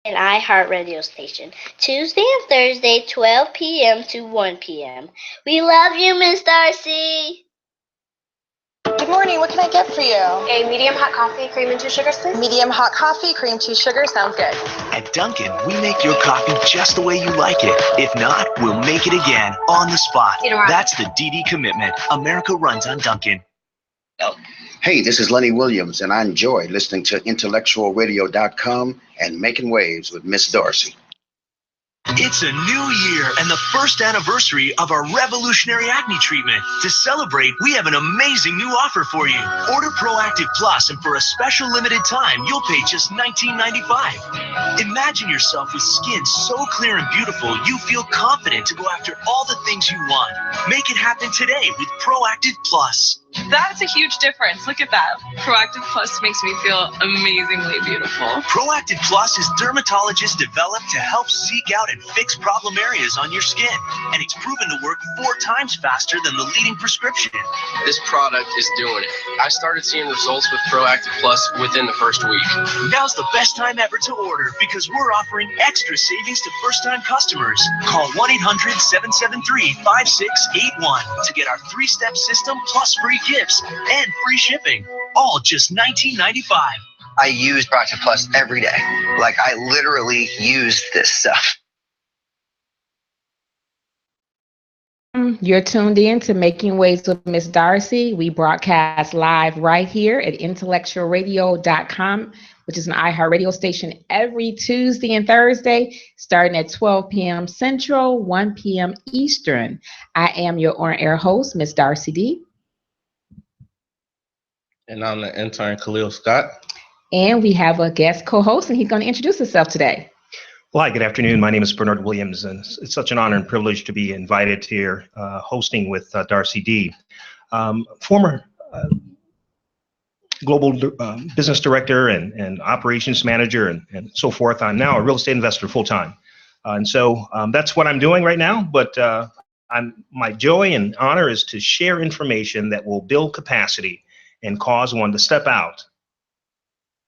an iHeart radio station. Tuesday and Thursday, 12 p.m. to 1 p.m. We love you, Miss Darcy. Good morning. What can I get for you? A medium hot coffee, cream and 2 sugars, please. Medium hot coffee, cream, 2 sugars. Sounds good. At Dunkin', we make your coffee just the way you like it. If not, we'll make it again on the spot. That's the DD commitment. America runs on Dunkin'. Hey, this is Lenny Williams, and I enjoy listening to IntellectualRadio.com and Making Waves with Miss Darci. It's a new year and the first anniversary of our revolutionary acne treatment. To celebrate, we have an amazing new offer for you. Order Proactive Plus, and for a special limited time, you'll pay just $19.95. Imagine yourself with skin so clear and beautiful, you feel confident to go after all the things you want. Make it happen today with Proactive Plus. That's a huge difference. Look at that. Proactive Plus makes me feel amazingly beautiful. Proactive Plus is dermatologist developed to help seek out and fix problem areas on your skin. And it's proven to work 4 times faster than the leading prescription. This product is doing it. I started seeing results with Proactive Plus within the first week. Now's the best time ever to order because we're offering extra savings to first-time customers. Call 1-800-773-5681 to get our 3-step system plus free gifts and free shipping. All just $19.95. I use Proactive Plus every day. Like, I literally use this stuff. You're tuned in to Making Waves with Miss Darcy. We broadcast live right here at IntellectualRadio.com, which is an iHeart radio station, every Tuesday and Thursday, starting at 12 p.m. Central, 1 p.m. Eastern. I am your on-air host, Miss Darcy D. And I'm the intern, Khalil Scott. And we have a guest co-host, and he's going to introduce himself today. Well, hi, good afternoon. My name is Bernard Williams, and it's such an honor and privilege to be invited here hosting with Darcy D. Former global business director and operations manager and so forth. I'm now a real estate investor full-time. And so that's what I'm doing right now, but my joy and honor is to share information that will build capacity and cause one to step out,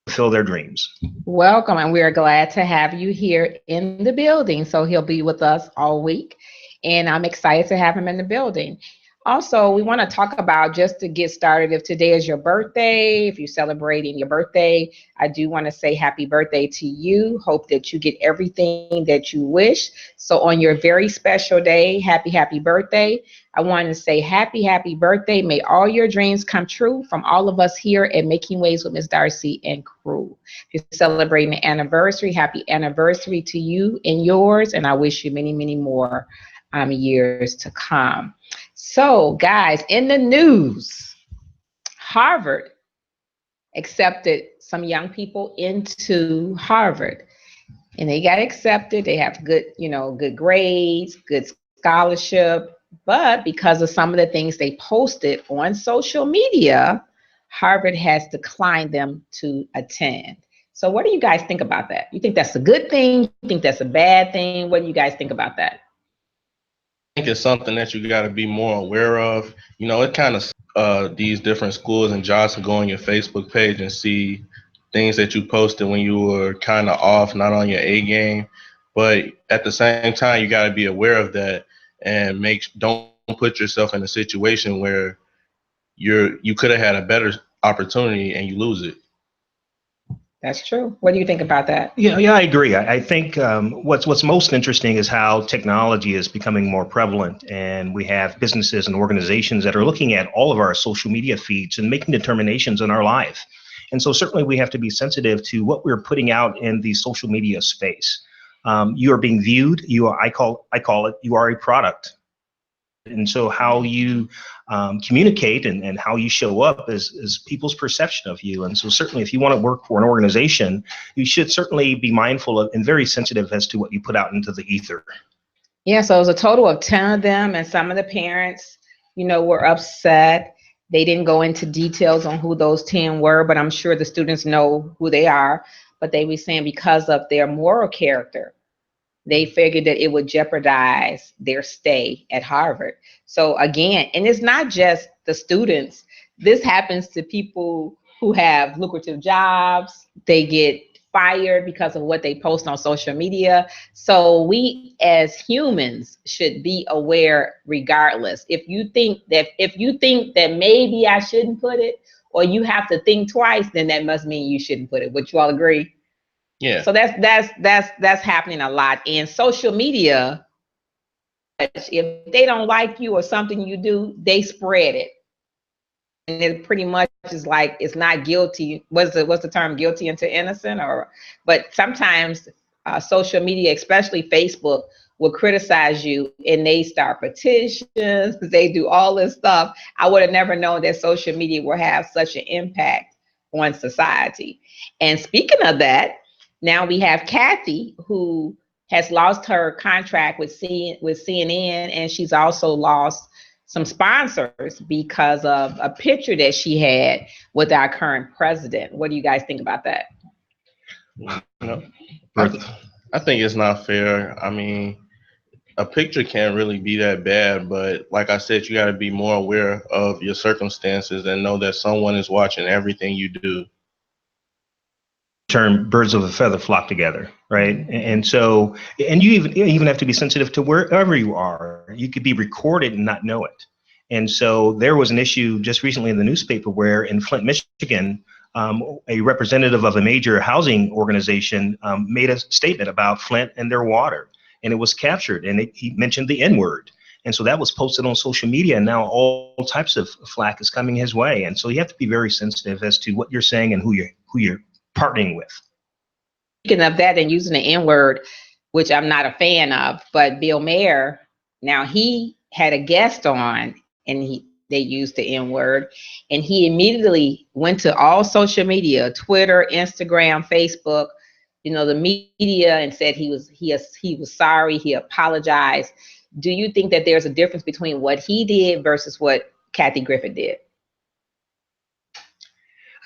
fulfill their dreams. Welcome, and we are glad to have you here in the building. So he'll be with us all week, and I'm excited to have him in the building. Also, we want to talk about, just to get started, if today is your birthday, if you're celebrating your birthday, I do want to say happy birthday to you. Hope that you get everything that you wish. So on your very special day, happy birthday. I want to say happy birthday. May all your dreams come true from all of us here at Making Waves with Miss Darcy and crew. If you're celebrating an anniversary, happy anniversary to you and yours, and I wish you many, many more years to come. So, guys, in the news, Harvard accepted some young people into Harvard, and they got accepted. They have good grades, good scholarship, but because of some of the things they posted on social media, Harvard has declined them to attend. So what do you guys think about that? You think that's a good thing? You think that's a bad thing? What do you guys think about that? I think it's something that you got to be more aware of. You know, it kind of these different schools and jobs can go on your Facebook page and see things that you posted when you were kind of off, not on your A game. But at the same time, you got to be aware of that and don't put yourself in a situation where you could have had a better opportunity and you lose it. That's true. What do you think about that? Yeah, I agree. I think what's most interesting is how technology is becoming more prevalent, and we have businesses and organizations that are looking at all of our social media feeds and making determinations in our life. And so certainly we have to be sensitive to what we're putting out in the social media space. You are being viewed. I call it, you are a product. And so how you communicate and how you show up is people's perception of you. And so certainly if you want to work for an organization, you should certainly be mindful of and very sensitive as to what you put out into the ether. Yeah, so it was a total of 10 of them, and some of the parents, were upset. They didn't go into details on who those 10 were, but I'm sure the students know who they are. But they were saying because of their moral character, they figured that it would jeopardize their stay at Harvard. So again, and it's not just the students. This happens to people who have lucrative jobs. They get fired because of what they post on social media. So we as humans should be aware regardless. If you think that maybe I shouldn't put it, or you have to think twice, then that must mean you shouldn't put it. Would you all agree? Yeah. So that's happening a lot in social media. If they don't like you or something you do, they spread it. And it pretty much is like, it's not guilty. What's the term, guilty until innocent? But sometimes social media, especially Facebook, will criticize you and they start petitions, they do all this stuff. I would have never known that social media will have such an impact on society. And speaking of that, now we have Kathy, who has lost her contract with CNN, and she's also lost some sponsors because of a picture that she had with our current president. What do you guys think about that? No, I think it's not fair. I mean, a picture can't really be that bad, but like I said, you got to be more aware of your circumstances and know that someone is watching everything you do. Term birds of a feather flock together, right? And so, and you even have to be sensitive to wherever you are. You could be recorded and not know it. And so there was an issue just recently in the newspaper where in Flint, Michigan, a representative of a major housing organization made a statement about Flint and their water, and it was captured, and he mentioned the N-word. And so that was posted on social media, and now all types of flack is coming his way. And so you have to be very sensitive as to what you're saying and who you're partnering with. Speaking of that and using the N-word, which I'm not a fan of, but Bill Maher, now he had a guest on and they used the N-word, and he immediately went to all social media, Twitter, Instagram, Facebook, the media, and said he was sorry, he apologized. Do you think that there's a difference between what he did versus what Kathy Griffin did?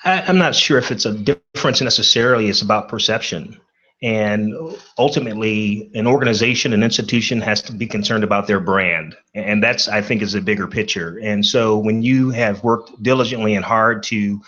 I'm not sure if it's a difference necessarily. It's about perception. And ultimately, an organization, an institution has to be concerned about their brand. And that's, I think, is a bigger picture. And so when you have worked diligently and hard to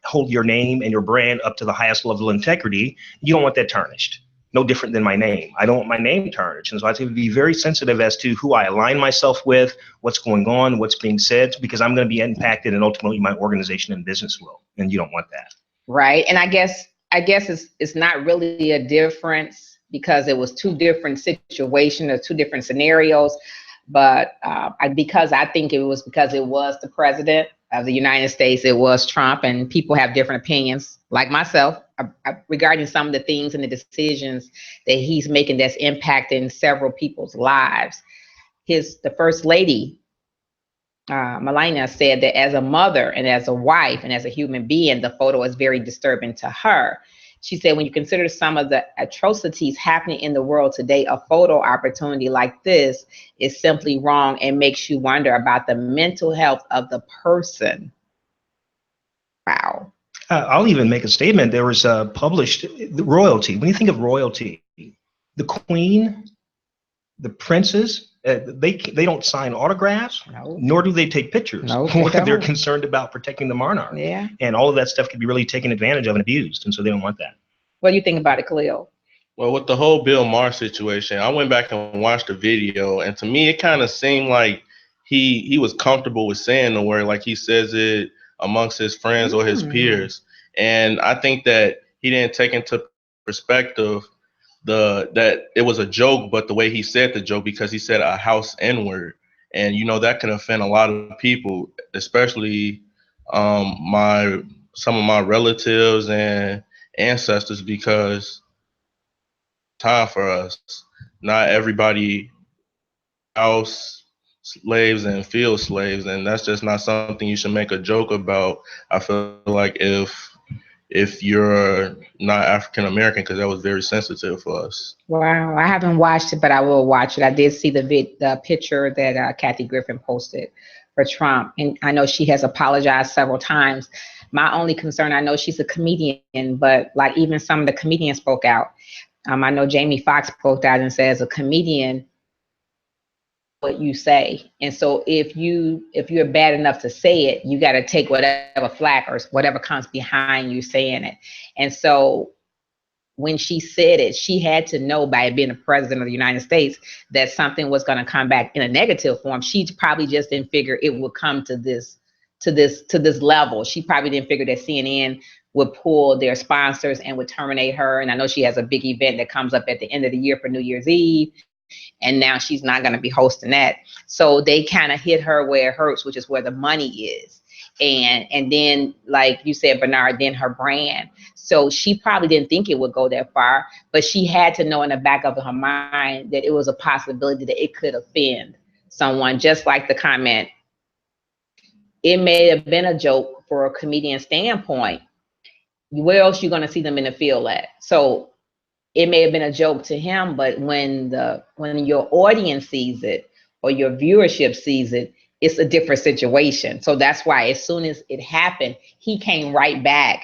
hold your name and your brand up to the highest level of integrity, you don't want that tarnished. No different than my name. I don't want my name tarnished. And so I have to be very sensitive as to who I align myself with, what's going on, what's being said, because I'm going to be impacted, and ultimately my organization and business will. And you don't want that. Right. And I guess it's not really a difference because it was two different situations or two different scenarios. But because I think it was because it was the president of the United States, it was Trump, and people have different opinions, like myself, regarding some of the things and the decisions that he's making that's impacting several people's lives. The first lady, Melania, said that as a mother and as a wife and as a human being, the photo is very disturbing to her. She said, when you consider some of the atrocities happening in the world today, a photo opportunity like this is simply wrong and makes you wonder about the mental health of the person. Wow. I'll even make a statement. There was published royalty. When you think of royalty, the queen, the princes, they don't sign autographs, no, nor do they take pictures. No, they're concerned about protecting the monarch. Yeah. And all of that stuff could be really taken advantage of and abused, and so they don't want that. What do you think about it, Khalil? Well, with the whole Bill Maher situation, I went back and watched the video, and to me, it kind of seemed like he was comfortable with saying the word, like he says it amongst his friends or his peers. And I think that he didn't take into perspective that it was a joke, but the way he said the joke, because he said a house N-word, and that can offend a lot of people, especially some of my relatives and ancestors, because time for us, not everybody house slaves and field slaves, and that's just not something you should make a joke about. I feel like if you're not African American, because that was very sensitive for us. Wow, I haven't watched it, but I will watch it. I did see the picture that Kathy Griffin posted for Trump, and I know she has apologized several times. My only concern, I know she's a comedian, but like even some of the comedians spoke out. I know Jamie Foxx spoke out and said, as a comedian, what you say, and so if you're bad enough to say it, you got to take whatever flack or whatever comes behind you saying it. And so when she said it, she had to know by being the president of the United States that something was going to come back in a negative form. She probably just didn't figure it would come to this level. She probably didn't figure that CNN would pull their sponsors and would terminate her. And I know she has a big event that comes up at the end of the year for New Year's Eve. And now she's not going to be hosting that. So they kind of hit her where it hurts, which is where the money is. And then, like you said, Bernard, then her brand. So she probably didn't think it would go that far, but she had to know in the back of her mind that it was a possibility that it could offend someone, just like the comment. It may have been a joke for a comedian standpoint. Where else you going to see them in the field at? So it may have been a joke to him, but when your audience sees it or your viewership sees it, it's a different situation. So that's why as soon as it happened, he came right back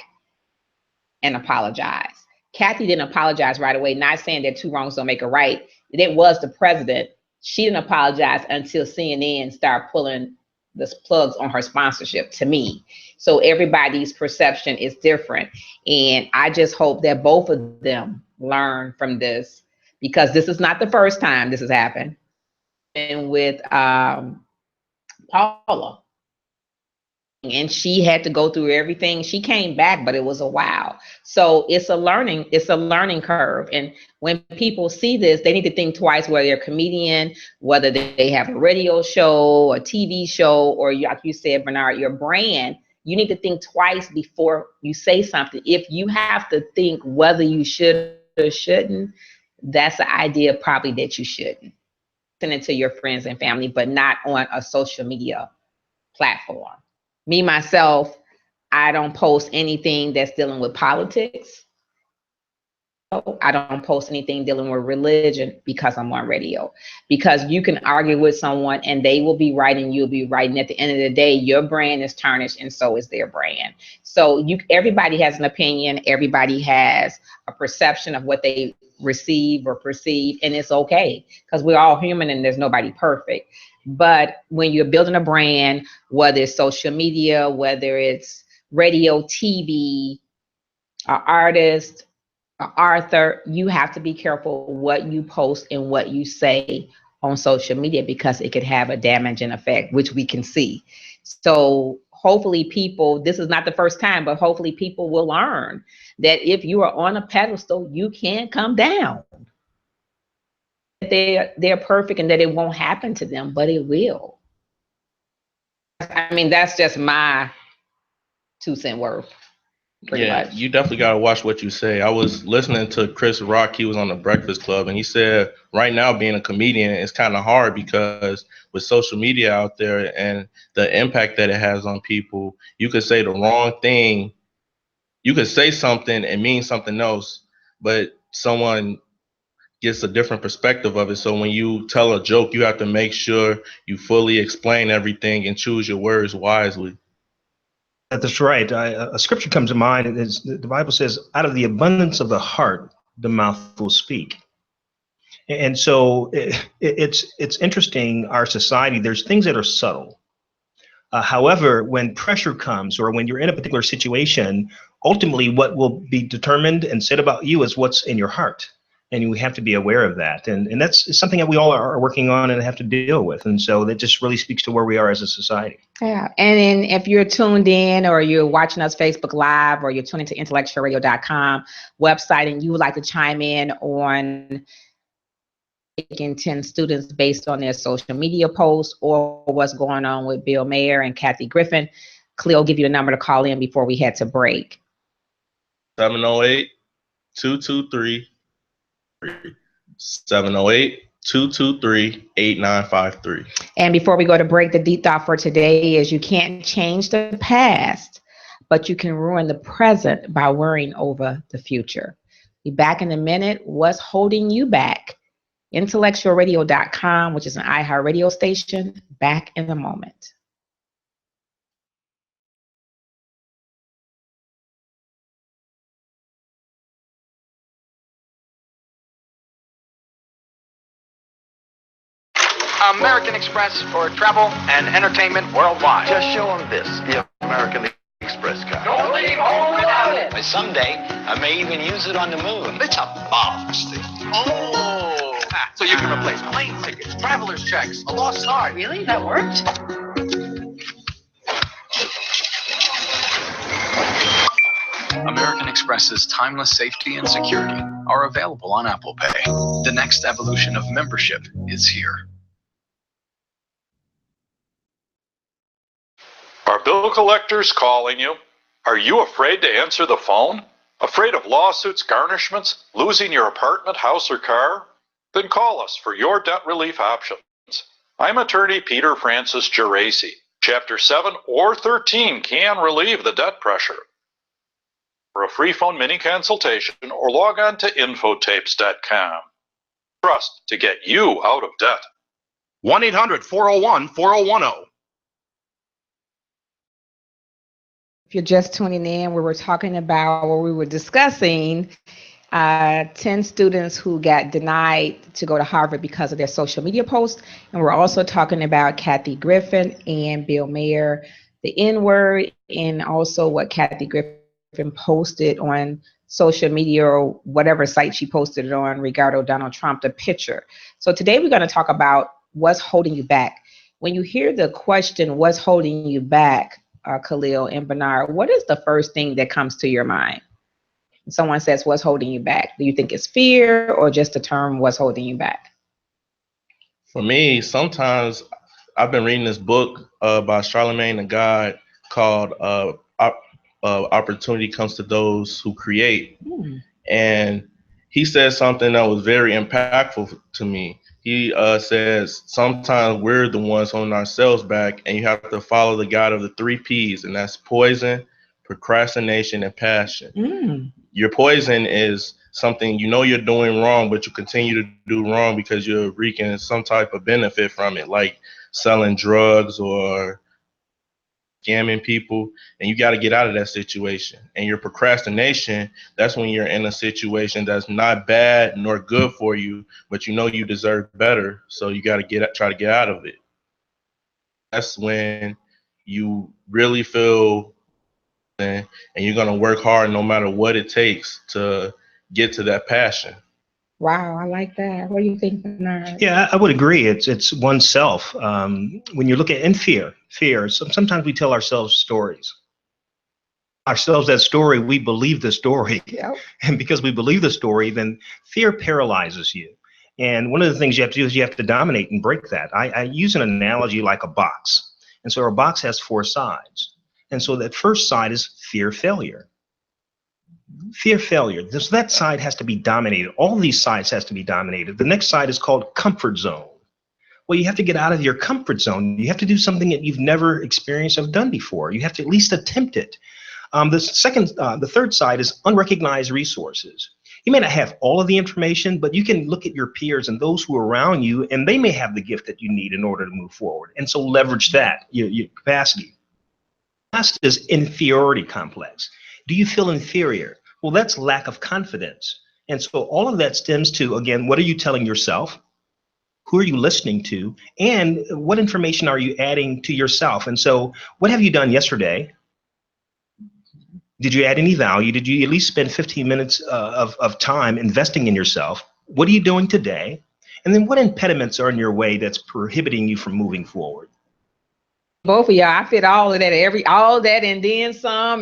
and apologized. Kathy didn't apologize right away, not saying that two wrongs don't make a right. It was the president. She didn't apologize until CNN started pulling the plugs on her sponsorship, to me. So everybody's perception is different. And I just hope that both of them learn from this, because this is not the first time this has happened. And with Paula, and she had to go through everything. She came back, but it was a while. So it's a learning curve. And when people see this, they need to think twice, whether they're a comedian, whether they have a radio show, a TV show, or like you said, Bernard, your brand. You need to think twice before you say something. If you have to think whether you should or shouldn't, that's the idea probably that you shouldn't. Send it to your friends and family, but not on a social media platform. Me, myself, I don't post anything that's dealing with politics. I don't post anything dealing with religion because I'm on radio. Because you can argue with someone and they will be right and you'll be right. And at the end of the day, your brand is tarnished and so is their brand. So everybody has an opinion. Everybody has a perception of what they receive or perceive, and it's okay because we're all human and there's nobody perfect. But when you're building a brand, whether it's social media, whether it's radio, TV, an artist, an author, you have to be careful what you post and what you say on social media because it could have a damaging effect, which we can see. So hopefully people, this is not the first time, but hopefully people will learn that if you are on a pedestal, you can't come down. They're perfect and that it won't happen to them, but it will. I mean, that's just my 2 cent worth. Yeah, Much. You definitely got to watch what you say. I was listening to Chris Rock. He was on the Breakfast Club, and he said right now being a comedian is kind of hard because with social media out there and the impact that it has on people, you could say the wrong thing. You could say something and mean something else, but someone gets a different perspective of it. So when you tell a joke, you have to make sure you fully explain everything and choose your words wisely. That's right. A scripture comes to mind. The Bible says, out of the abundance of the heart, the mouth will speak. And so it's interesting, our society, there's things that are subtle. However, when pressure comes or when you're in a particular situation, ultimately what will be determined and said about you is what's in your heart. And we have to be aware of that. And that's something that we all are working on and have to deal with. And so that just really speaks to where we are as a society. Yeah. And then if you're tuned in or you're watching us Facebook Live or you're tuning to IntellectualRadio.com website and you would like to chime in on taking 10 students based on their social media posts or what's going on with Bill Mayer and Kathy Griffin, Cleo will give you a number to call in before we head to break. 708-223. 708-223-8953. And before we go to break, the deep thought for today is you can't change the past, but you can ruin the present by worrying over the future. Be back in a minute. What's holding you back? IntellectualRadio.com, which is an iHeartRadio station. Back in a moment. American Express for travel and entertainment worldwide. Just show them this, the American Express card. Don't leave home without it. Someday, I may even use it on the moon. It's a marvelous thing. Oh! So you can replace plane tickets, traveler's checks, a lost card. Really? That worked? American Express's timeless safety and security are available on Apple Pay. The next evolution of membership is here. Are bill collectors calling you? Are you afraid to answer the phone? Afraid of lawsuits, garnishments, losing your apartment, house, or car? Then call us for your debt relief options. I'm attorney Peter Francis Geraci. Chapter 7 or 13 can relieve the debt pressure. For a free phone mini consultation or log on to infotapes.com. Trust to get you out of debt. 1-800-401-4010. If you're just tuning in, we were talking about, or we were discussing 10 students who got denied to go to Harvard because of their social media posts. And we're also talking about Kathy Griffin and Bill Mayer, the N-word, and also what Kathy Griffin posted on social media or whatever site she posted it on regarding Donald Trump, the picture. So today we're going to talk about what's holding you back. When you hear the question, what's holding you back, Khalil and Bernard, what is the first thing that comes to your mind? When someone says, what's holding you back? Do you think it's fear or just the term, what's holding you back? For me, sometimes I've been reading this book by Charlemagne the God called Opportunity Comes to Those Who Create. And he says something that was very impactful to me. He says, sometimes we're the ones holding ourselves back, and you have to follow the God of the 3 Ps, and that's poison, procrastination, and passion. Your poison is something you know you're doing wrong, but you continue to do wrong because you're wreaking some type of benefit from it, like selling drugs or scamming people, and you got to get out of that situation. And your procrastination, that's when you're in a situation that's not bad nor good for you, but you know you deserve better, so you got to try to get out of it. That's when you really feel and you're going to work hard no matter what it takes to get to that passion. Wow, I like that. What do you think, Bernard? Yeah, I would agree. It's oneself. When you look at fear, sometimes we tell ourselves stories. That story, we believe the story. Yep. And because we believe the story, then fear paralyzes you. And one of the things you have to do is you have to dominate and break that. I use an analogy like a box. And so our box has 4 sides. And so that first side is fear failure. Fear failure. That side has to be dominated. All these sides has to be dominated. The next side is called comfort zone. Well, you have to get out of your comfort zone. You have to do something that you've never experienced or done before. You have to at least attempt it. The third side is unrecognized resources. You may not have all of the information, but you can look at your peers and those who are around you, and they may have the gift that you need in order to move forward. And so leverage that, your capacity. Last is inferiority complex. Do you feel inferior? Well, that's lack of confidence. And so all of that stems to, again, what are you telling yourself? Who are you listening to? And what information are you adding to yourself? And so what have you done yesterday? Did you add any value? Did you at least spend 15 minutes of time investing in yourself? What are you doing today? And then what impediments are in your way that's prohibiting you from moving forward? Both of y'all, I fit all of that, all that and then some.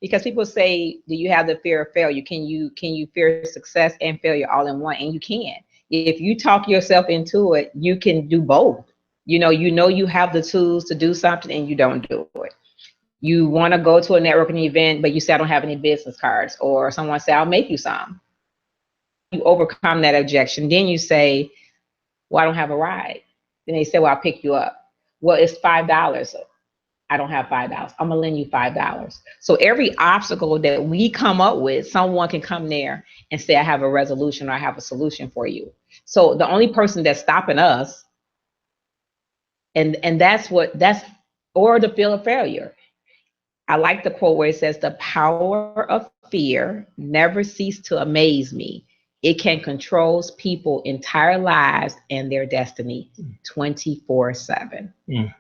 Because people say, do you have the fear of failure? Can you fear success and failure all in one? And you can. If you talk yourself into it, you can do both. You know you have the tools to do something and you don't do it. You want to go to a networking event, but you say, I don't have any business cards. Or someone say, I'll make you some. You overcome that objection. Then you say, well, I don't have a ride. Then they say, well, I'll pick you up. Well, it's $5. I don't have $5. I'm gonna lend you $5. So every obstacle that we come up with, someone can come there and say, I have a resolution or I have a solution for you. So the only person that's stopping us, and that's or the fear of failure. I like the quote where it says, the power of fear never ceases to amaze me. It can control people's entire lives and their destiny 24/7. You're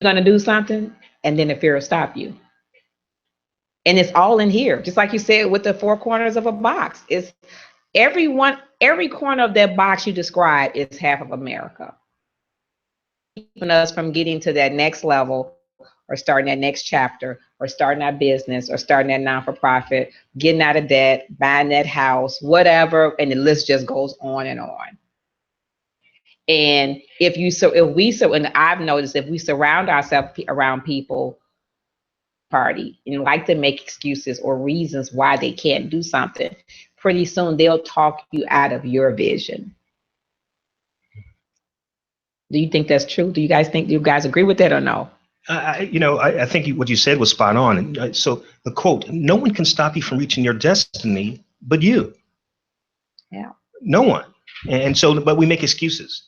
going to do something, and then the fear will stop you. And it's all in here. Just like you said with the four corners of a box. It's every corner of that box you describe is half of America. Keeping us from getting to that next level or starting that next chapter or starting our business or starting that non-for-profit, getting out of debt, buying that house, whatever, and the list just goes on and on. And and I've noticed if we surround ourselves around people party and like to make excuses or reasons why they can't do something, pretty soon they'll talk you out of your vision. Do you think that's true? Do you guys agree with that or no? I think what you said was spot on. So the quote, no one can stop you from reaching your destiny but you. Yeah. No one. And so, but we make excuses.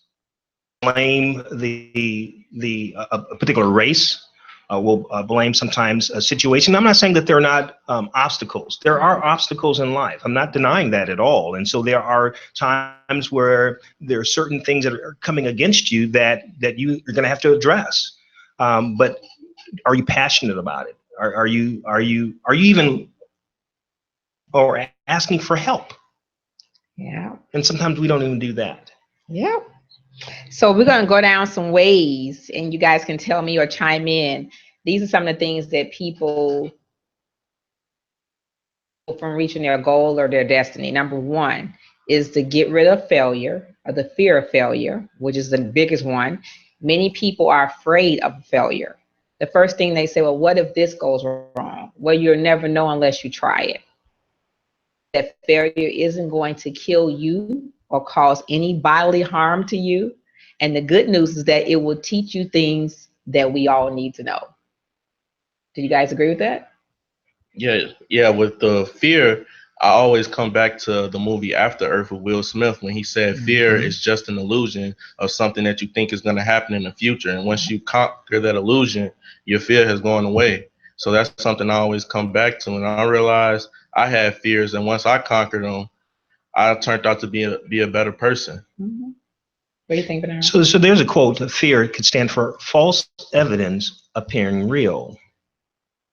Blame a particular race. We'll blame sometimes a situation. I'm not saying that there are not obstacles. There are obstacles in life. I'm not denying that at all. And so there are times where there are certain things that are coming against you that you are going to have to address. But are you passionate about it? Are you even or asking for help? Yeah. And sometimes we don't even do that. Yeah. So we're going to go down some ways, and you guys can tell me or chime in. These are some of the things that people from reaching their goal or their destiny. Number one is to get rid of failure or the fear of failure, which is the biggest one. Many people are afraid of failure. The first thing they say, well, what if this goes wrong? Well, you'll never know unless you try it. That failure isn't going to kill you or cause any bodily harm to you. And the good news is that it will teach you things that we all need to know. Do you guys agree with that? Yeah. With the fear, I always come back to the movie After Earth with Will Smith when he said fear is just an illusion of something that you think is going to happen in the future. And once you conquer that illusion, your fear has gone away. So that's something I always come back to. And I realized I had fears, and once I conquered them, I turned out to be a better person. Mm-hmm. What do you think, Bernard? So there's a quote: fear could stand for false evidence appearing real.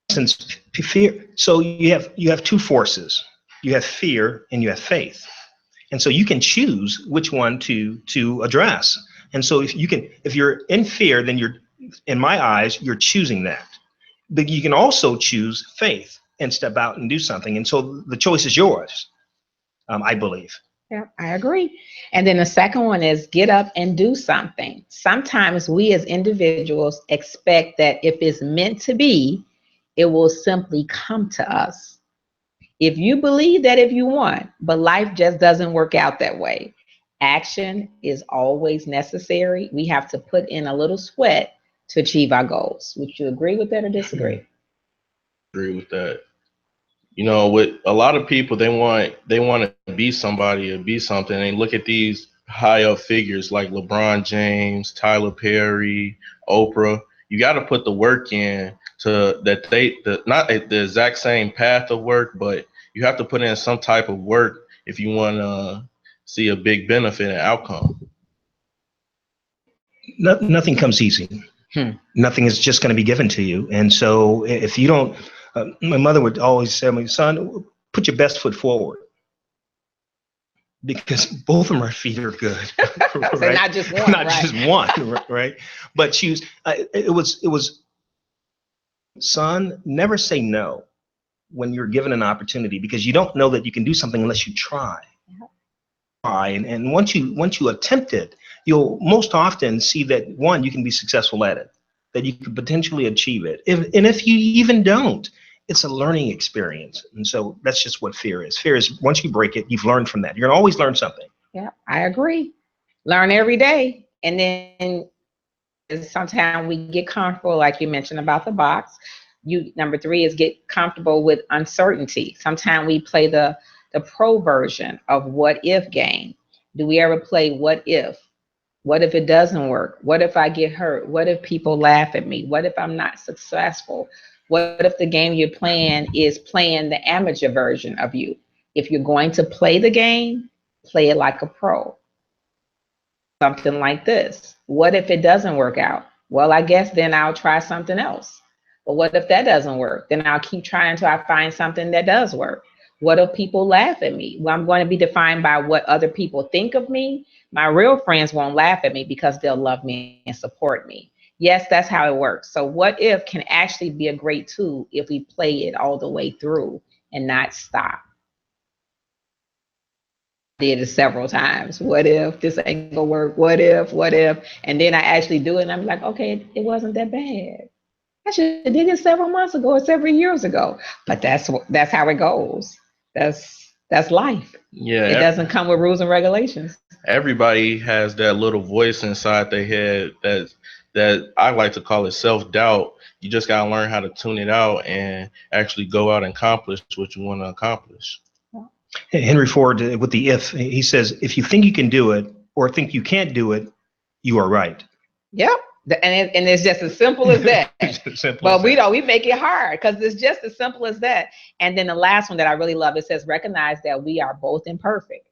Since fear, so you have two forces. You have fear and you have faith, and so you can choose which one to address. And so if you're in fear, then in my eyes, you're choosing that. But you can also choose faith and step out and do something. And so the choice is yours, I believe. Yeah, I agree. And then the second one is get up and do something. Sometimes we as individuals expect that if it's meant to be, it will simply come to us. If you believe that if you want, but life just doesn't work out that way. Action is always necessary. We have to put in a little sweat to achieve our goals. Would you agree with that or disagree? Agree with that. You know, with a lot of people, they want to be somebody or be something. They look at these high up figures like LeBron James, Tyler Perry, Oprah. You got to put the work in to that not the exact same path of work, but you have to put in some type of work if you want to see a big benefit and outcome. Nothing comes easy. Nothing is just going to be given to you. And so if you don't, my mother would always say to me, son, put your best foot forward. Because both of our feet are good. Right? So not just one. Not just one, right? But she was, it was, son, never say no when you're given an opportunity, because you don't know that you can do something unless you try. And once you attempt it, you'll most often see that, one, you can be successful at it, that you could potentially achieve it. If you even don't, it's a learning experience. And so that's just what fear is. Fear is once you break it, you've learned from that. You're gonna always learn something. Yeah, I agree. Learn every day. And then sometimes we get comfortable, like you mentioned about the box. Number three is get comfortable with uncertainty. Sometimes we play the pro version of what if game. Do we ever play what if? What if it doesn't work? What if I get hurt? What if people laugh at me? What if I'm not successful? What if the game you're playing is playing the amateur version of you? If you're going to play the game, play it like a pro. Something like this. What if it doesn't work out? Well, I guess then I'll try something else. But what if that doesn't work? Then I'll keep trying until I find something that does work. What if people laugh at me? Well, I'm going to be defined by what other people think of me. My real friends won't laugh at me because they'll love me and support me. Yes, that's how it works. So what if can actually be a great tool if we play it all the way through and not stop. Did it several times. What if this ain't gonna work? What if? And then I actually do it and I'm like, okay, it wasn't that bad. I should have did it several months ago or several years ago. But that's how it goes. That's life. Yeah. It doesn't come with rules and regulations. Everybody has that little voice inside their head that I like to call it self-doubt. You just gotta learn how to tune it out and actually go out and accomplish what you want to accomplish. Henry Ford, with the if, he says, if you think you can do it or think you can't do it, you are right. Yep. And it's just as simple as that. But we make it hard because it's just as simple as that. And then the last one that I really love, it says, recognize that we are both imperfect,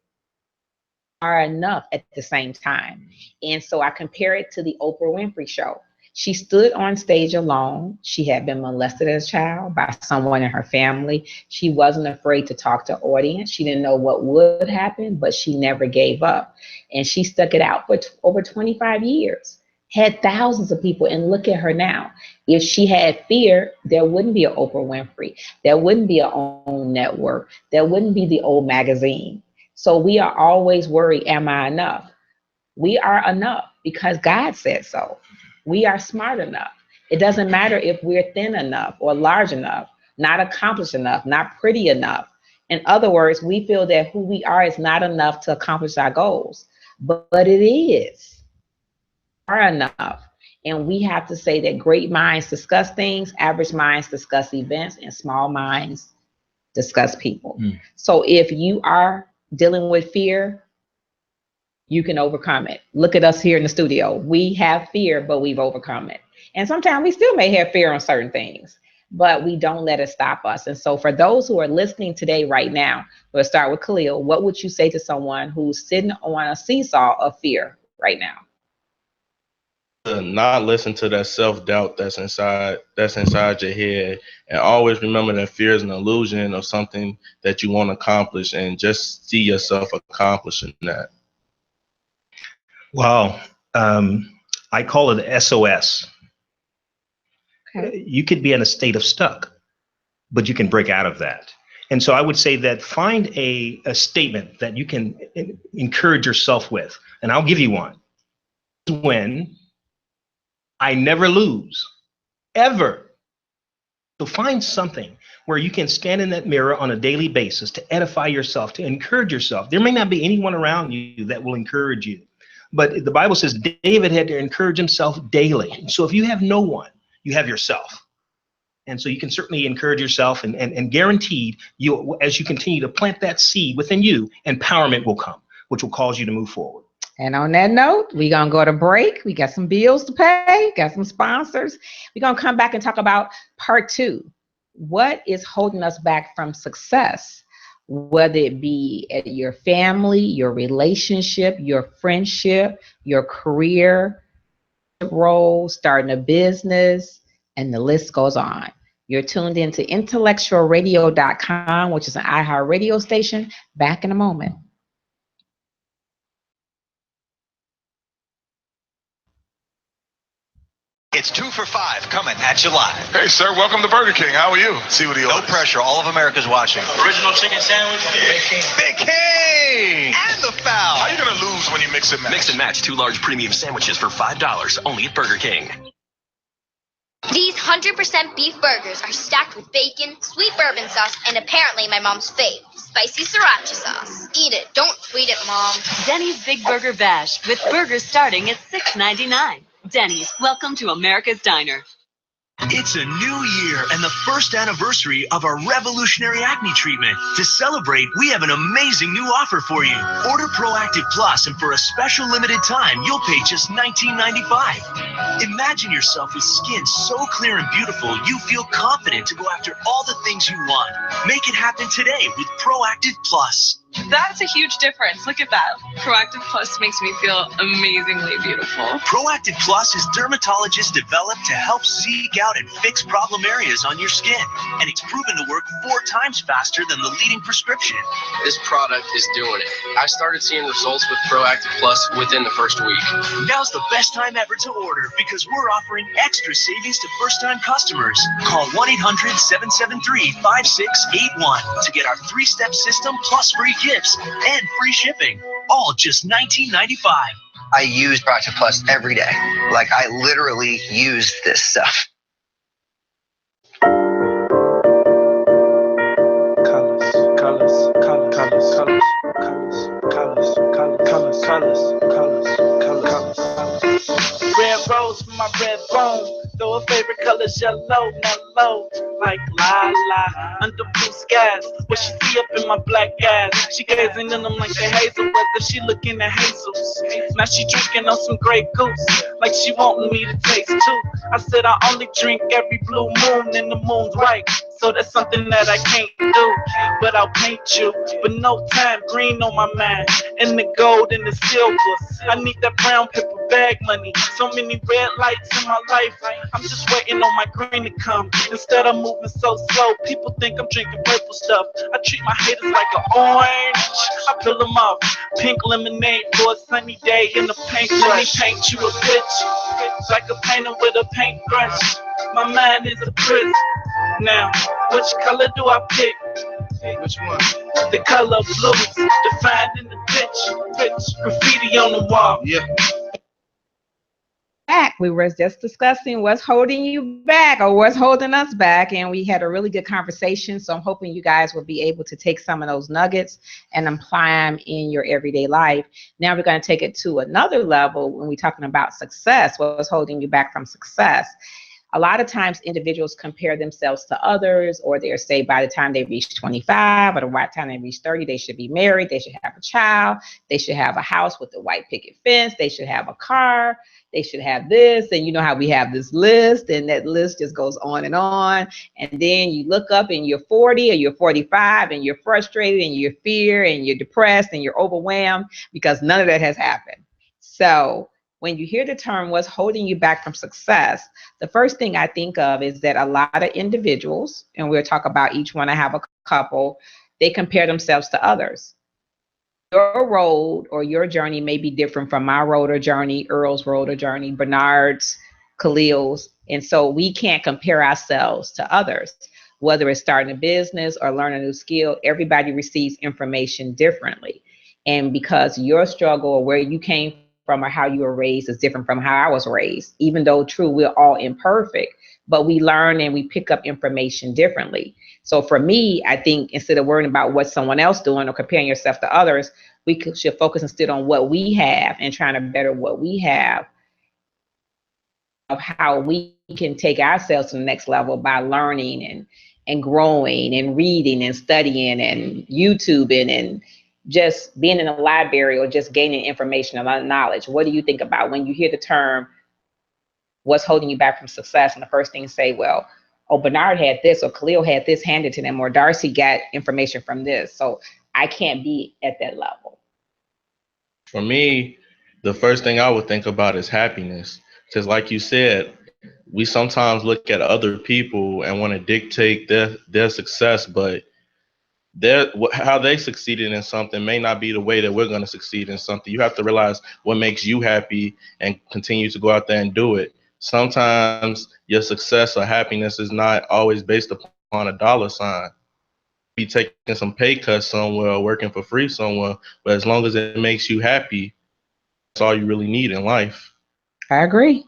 are enough at the same time. And so I compare it to the Oprah Winfrey Show. She stood on stage alone. She had been molested as a child by someone in her family. She wasn't afraid to talk to audience. She didn't know what would happen, but she never gave up. And she stuck it out for over 25 years. Had thousands of people, and look at her now. If she had fear, there wouldn't be an Oprah Winfrey. There wouldn't be an OWN network. There wouldn't be the old magazine. So we are always worried, am I enough? We are enough because God said so. We are smart enough. It doesn't matter if we're thin enough or large enough, not accomplished enough, not pretty enough. In other words, we feel that who we are is not enough to accomplish our goals, but it is. We are enough. And we have to say that great minds discuss things, average minds discuss events, and small minds discuss people. So if you are dealing with fear, you can overcome it. Look at us here in the studio. We have fear, but we've overcome it. And sometimes we still may have fear on certain things, but we don't let it stop us. And so for those who are listening today, right now, we'll start with Khalil. What would you say to someone who's sitting on a seesaw of fear right now? To not listen to that self-doubt that's inside your head, and always remember that fear is an illusion of something that you want to accomplish, and just see yourself accomplishing that. Wow. I call it SOS. Okay. You could be in a state of stuck, but you can break out of that. And so I would say that find a statement that you can encourage yourself with. And I'll give you one. When I never lose, ever. So find something where you can stand in that mirror on a daily basis to edify yourself, to encourage yourself. There may not be anyone around you that will encourage you. But the Bible says David had to encourage himself daily. So if you have no one, you have yourself. And so you can certainly encourage yourself, and guaranteed, you, as you continue to plant that seed within you, empowerment will come, which will cause you to move forward. And on that note, we're going to go to break. We got some bills to pay, got some sponsors. We're going to come back and talk about part 2. What is holding us back from success? Whether it be at your family, your relationship, your friendship, your career role, starting a business, and the list goes on. You're tuned into IntellectualRadio.com, which is an iHeart radio station. Back in a moment. It's 2 for $5 coming at you live. Hey, sir, welcome to Burger King. How are you? See what he orders. No pressure. All of America's watching. Original chicken sandwich. Big King. Big King! And the foul. How are you going to lose when you mix and match? Mix and match 2 large premium sandwiches for $5 only at Burger King. These 100% beef burgers are stacked with bacon, sweet bourbon sauce, and apparently my mom's fave, spicy sriracha sauce. Eat it. Don't tweet it, Mom. Denny's Big Burger Bash with burgers starting at $6.99. Denny's, welcome to America's Diner. It's a new year and the first anniversary of our revolutionary acne treatment. To celebrate, we have an amazing new offer for you. Order Proactive Plus, and for a special limited time, you'll pay just $19.95. Imagine yourself with skin so clear and beautiful, you feel confident to go after all the things you want. Make it happen today with Proactive Plus. That's a huge difference. Look at that. Proactive Plus makes me feel amazingly beautiful. Proactive Plus is dermatologist developed to help seek out and fix problem areas on your skin. And it's proven to work 4 times faster than the leading prescription. This product is doing it. I started seeing results with Proactive Plus within the first week. Now's the best time ever to order because we're offering extra savings to first-time customers. Call 1-800-773-5681 to get our 3-step system plus free gifts and free shipping. All just $19.95. I use Proactive Plus every day. Like, I literally use this stuff. Red rose for my red bone. Though her favorite color's yellow, mellow, like la under blue skies. What she see up in my black eyes? She gazing in them like the hazel. Whether she looking at hazels. Now she drinking on some Grey Goose, like she wanting me to taste too. I said I only drink every blue moon, and the moon's right. So that's something that I can't do, but I'll paint you. But no time, green on my mind, and the gold and the silver. I need that brown paper bag money. So many red lights in my life. I'm just waiting on my green to come. Instead I'm moving so slow. People think I'm drinking purple stuff. I treat my haters like an orange. I peel them off. Pink lemonade for a sunny day in the paintbrush. Let me paint you a picture, like a painter with a paintbrush. My mind is a prison. Now, which color do I pick? Which one? The color blue, defined in the pitch. Graffiti on the wall. Yeah. Back. We were just discussing what's holding you back or what's holding us back, and we had a really good conversation. So I'm hoping you guys will be able to take some of those nuggets and apply them in your everyday life. Now we're going to take it to another level when we're talking about success. What's holding you back from success? A lot of times individuals compare themselves to others, or they're say by the time they reach 25 or the time they reach 30, they should be married, they should have a child, they should have a house with a white picket fence, they should have a car, they should have this, and you know how we have this list, and that list just goes on. And then you look up and you're 40 or you're 45 and you're frustrated and you're fear and you're depressed and you're overwhelmed because none of that has happened. So when you hear the term what's holding you back from success, the first thing I think of is that a lot of individuals, and we'll talk about each one, I have a couple, they compare themselves to others. Your road or your journey may be different from my road or journey, Earl's road or journey, Bernard's, Khalil's. And so we can't compare ourselves to others. Whether it's starting a business or learning a new skill, everybody receives information differently. And because your struggle or where you came from or how you were raised is different from how I was raised, even though true, we're all imperfect, but we learn and we pick up information differently. So for me, I think instead of worrying about what someone else doing or comparing yourself to others, we should focus instead on what we have and trying to better what we have, of how we can take ourselves to the next level by learning and growing and reading and studying and YouTubing and just being in a library or just gaining information and knowledge. What do you think about when you hear the term, what's holding you back from success? And the first thing you say, well, oh, Bernard had this, or Khalil had this handed to them, or Darci got information from this. So I can't be at that level. For me, the first thing I would think about is happiness. Because like you said, we sometimes look at other people and want to dictate their success, but how they succeeded in something may not be the way that we're going to succeed in something. You have to realize what makes you happy and continue to go out there and do it. Sometimes your success or happiness is not always based upon a dollar sign. Be taking some pay cuts somewhere or working for free somewhere, but as long as it makes you happy, that's all you really need in life. I agree.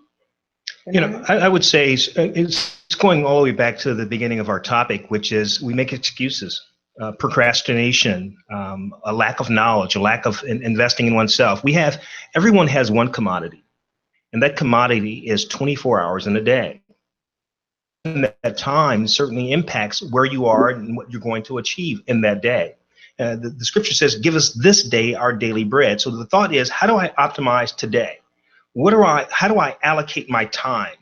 You know, I would say it's going all the way back to the beginning of our topic, which is we make excuses. Procrastination, a lack of knowledge, a lack of investing in oneself. Everyone has one commodity, and that commodity is 24 hours in a day. And that time certainly impacts where you are and what you're going to achieve in that day. The scripture says, give us this day our daily bread. So the thought is, how do I optimize today? How do I allocate my time?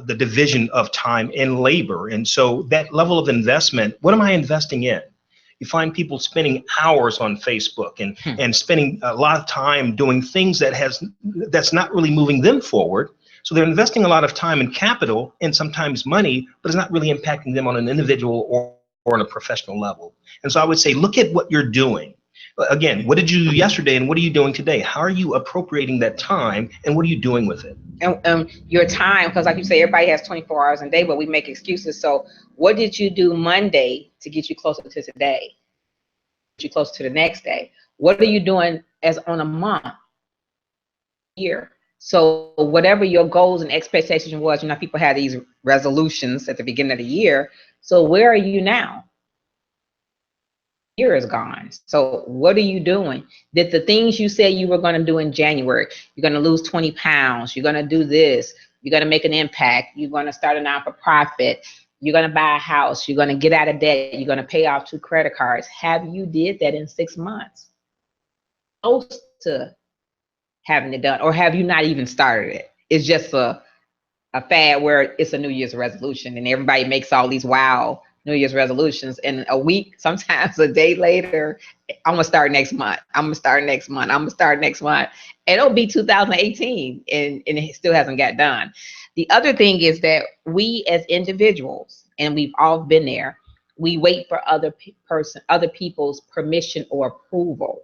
The division of time and labor. And so that level of investment, what am I investing in? You find people spending hours on Facebook and spending a lot of time doing things that's not really moving them forward. So they're investing a lot of time and capital and sometimes money, but it's not really impacting them on an individual or on a professional level. And so I would say, look at what you're doing. Again, what did you do yesterday and what are you doing today? How are you appropriating that time and what are you doing with it? And your time, because like you say, everybody has 24 hours a day, but we make excuses. So what did you do Monday to get you closer to today? Get you closer to the next day? What are you doing as on a month, year? So whatever your goals and expectations was, people have these resolutions at the beginning of the year. So where are you now? Year is gone. So what are you doing? Did the things you said you were going to do in January, you're going to lose 20 pounds, you're going to do this, you're going to make an impact, you're going to start a non-for-profit, you're going to buy a house, you're going to get out of debt, you're going to pay off 2 credit cards. Have you did that in 6 months? Close to having it done, or have you not even started it? It's just a fad where it's a New Year's resolution and everybody makes all these wow New Year's resolutions, and a week, sometimes a day later, I'm gonna start next month. I'm gonna start next month. I'm gonna start next month. And it'll be 2018 and it still hasn't got done. The other thing is that we as individuals, and we've all been there, we wait for other people's permission or approval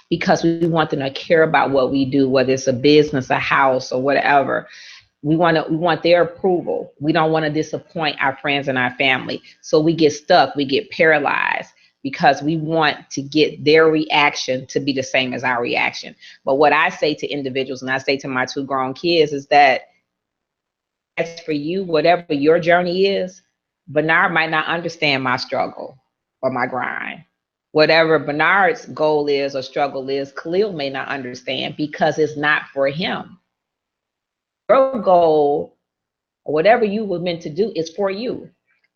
because we want them to care about what we do, whether it's a business, a house, or whatever. We want their approval. We don't want to disappoint our friends and our family. So we get stuck, we get paralyzed because we want to get their reaction to be the same as our reaction. But what I say to individuals, and I say to my 2 grown kids, is that as for you, whatever your journey is, Bernard might not understand my struggle or my grind. Whatever Bernard's goal is or struggle is, Khalil may not understand because it's not for him. Your goal, or whatever you were meant to do, is for you.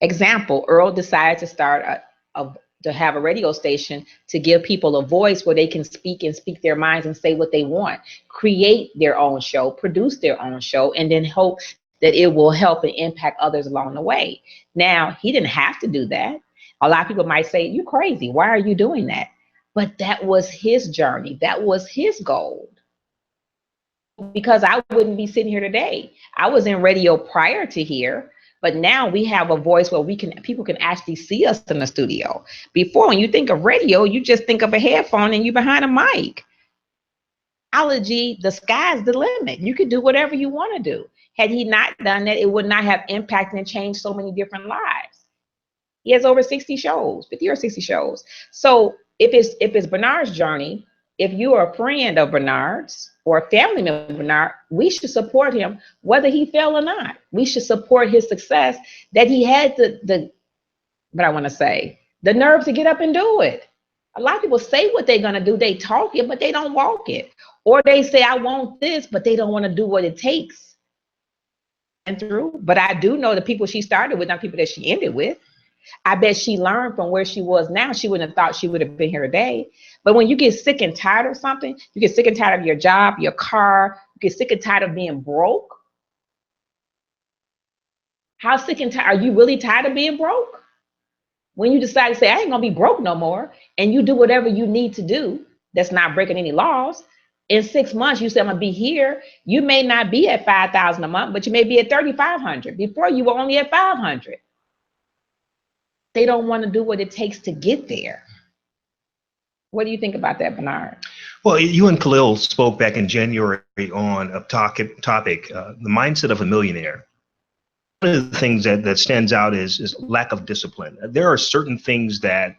Example, Earl decided to start to have a radio station to give people a voice where they can speak their minds and say what they want, create their own show, produce their own show, and then hope that it will help and impact others along the way. Now, he didn't have to do that. A lot of people might say, you're crazy. Why are you doing that? But that was his journey. That was his goal. Because I wouldn't be sitting here today. I was in radio prior to here, but now we have a voice where people can actually see us in the studio. Before, when you think of radio, you just think of a headphone and you're behind a mic. Technology, the sky's the limit. You could do whatever you want to do. Had he not done that, it would not have impacted and changed so many different lives. He has over 60 shows, 50 or 60 shows. So if it's Bernard's journey, if you are a friend of Bernard's or a family member of Bernard, we should support him, whether he fail or not. We should support his success, that he had the nerve to get up and do it. A lot of people say what they're gonna do, they talk it, but they don't walk it. Or they say, I want this, but they don't wanna do what it takes. And through, but I do know the people she started with, not people that she ended with. I bet she learned from where she was now. She wouldn't have thought she would have been here today. But when you get sick and tired of something, you get sick and tired of your job, your car, you get sick and tired of being broke. How sick and tired, are you really tired of being broke? When you decide to say, I ain't gonna be broke no more, and you do whatever you need to do, that's not breaking any laws. In 6 months, you say, I'm gonna be here. You may not be at $5,000 a month, but you may be at $3,500. Before you were only at $500. They don't want to do what it takes to get there. What do you think about that, Bernard? Well, you and Khalil spoke back in January on a topic, the mindset of a millionaire. One of the things that stands out is lack of discipline. There are certain things that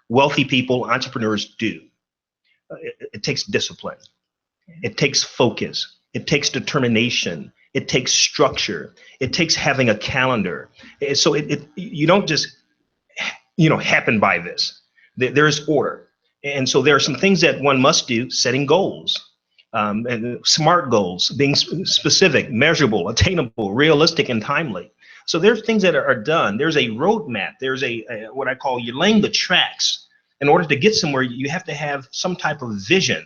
wealthy people, entrepreneurs do. It takes discipline. It takes focus. It takes determination. It takes structure. It takes having a calendar. So you don't just, happen by this. There is order. And so there are some things that one must do, setting goals, and smart goals, being specific, measurable, attainable, realistic, and timely. So there's things that are done. There's a roadmap. There's what I call, you're laying the tracks. In order to get somewhere, you have to have some type of vision.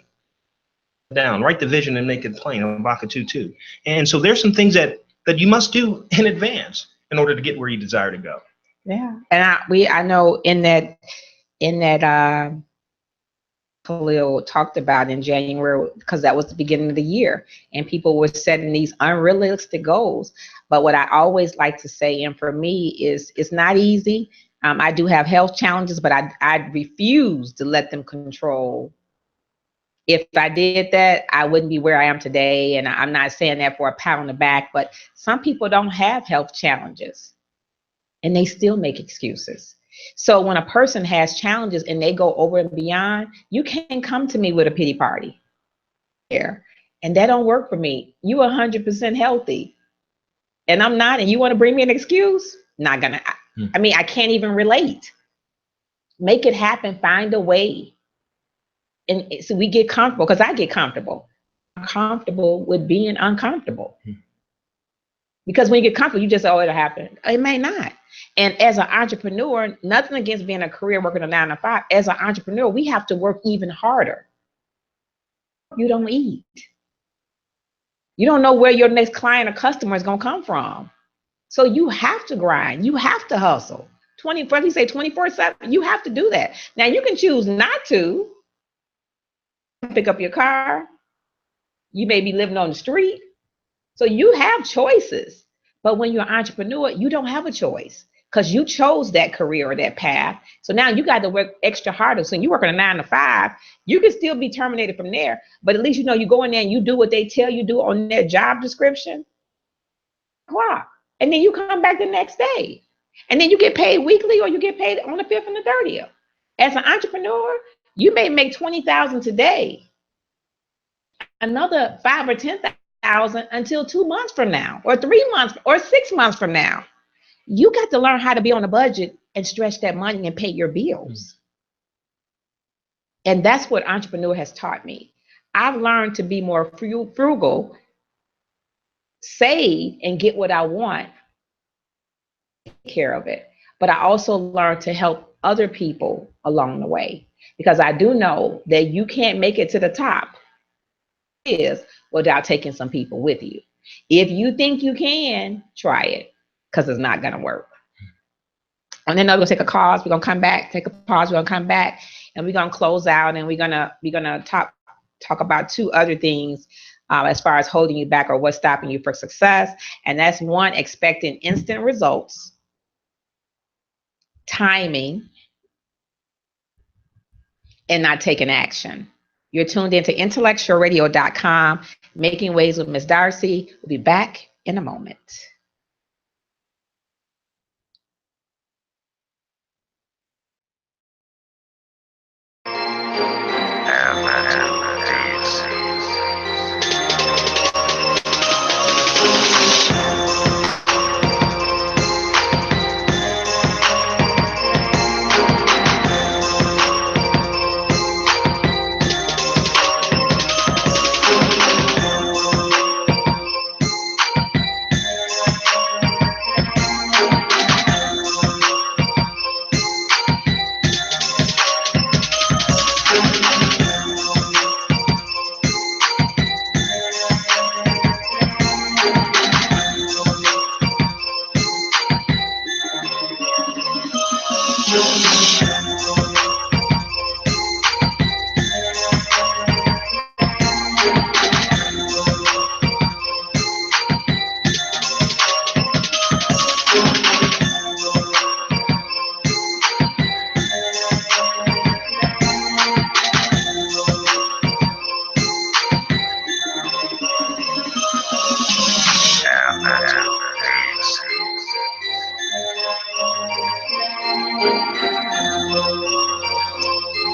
Down, write the vision and make it plain, Habakkuk 2:2. And so there's some things that you must do in advance in order to get where you desire to go. Yeah. And I know in that Khalil talked about in January, because that was the beginning of the year and people were setting these unrealistic goals. But what I always like to say, and for me, is it's not easy. I do have health challenges, but I refuse to let them control. If I did that, I wouldn't be where I am today. And I'm not saying that for a pat on the back, but some people don't have health challenges and they still make excuses. So when a person has challenges and they go over and beyond, you can't come to me with a pity party there. And that don't work for me. You 100% healthy and I'm not, and you want to bring me an excuse? Not gonna. I mean, I can't even relate. Make it happen, find a way. And so we get comfortable, because I get comfortable. I'm comfortable with being uncomfortable. Because when you get comfortable, you just, oh, it'll happen. It may not. And as an entrepreneur, nothing against being a career working a 9 to 5. As an entrepreneur, we have to work even harder. You don't eat. You don't know where your next client or customer is going to come from. So you have to grind. You have to hustle. 24/7. You have to do that. Now you can choose not to. Pick up your car. You may be living on the street. So you have choices. But when you're an entrepreneur, you don't have a choice because you chose that career or that path. So now you got to work extra harder. So you work on a 9 to 5, you can still be terminated from there. But at least you know you go in there and you do what they tell you to do on their job description. Clock. And then you come back the next day. And then you get paid weekly or you get paid on the 5th and the 30th. As an entrepreneur, you may make $20,000 today. Another 5 or 10,000 until 2 months from now, or 3 months, or 6 months from now. You got to learn how to be on a budget and stretch that money and pay your bills. And that's what entrepreneur has taught me. I've learned to be more frugal, save, and get what I want, take care of it. But I also learned to help other people along the way, because I do know that you can't make it to the top without taking some people with you. If you think you can, try it, because it's not going to work. And then we're going to take a pause. We're going to come back, take a pause. We're going to come back, and we're going to close out, and we're going to talk about 2 other things as far as holding you back or what's stopping you from success. And that's 1, expecting instant results, timing, and not taking action. You're tuned into IntellectualRadio.com, Making Waves with Miss Darci. We'll be back in a moment.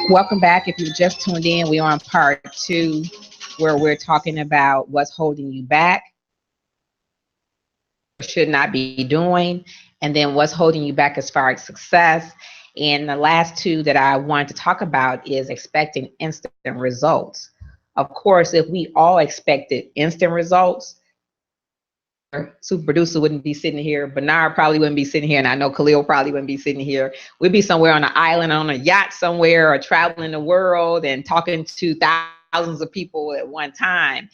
Welcome back. If you just tuned in, we're on part 2, where we're talking about what's holding you back, should not be doing, and then what's holding you back as far as success. And the last 2 that I wanted to talk about is expecting instant results. Of course, if we all expected instant results, super producer wouldn't be sitting here. Bernard probably wouldn't be sitting here. And I know Khalil probably wouldn't be sitting here. We'd be somewhere on an island, on a yacht somewhere, or traveling the world and talking to thousands of people at one time.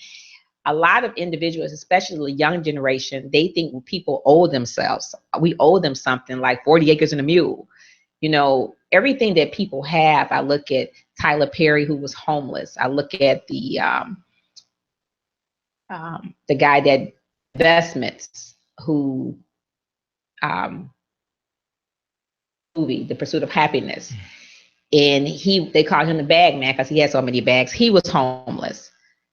a lot of individuals, especially the young generation, they think people owe themselves. We owe them something like 40 acres and a mule. You know, everything that people have. I look at Tyler Perry, who was homeless. I look at the guy that investments, who movie, The Pursuit of Happiness. And they called him the bag man because he had so many bags. He was homeless.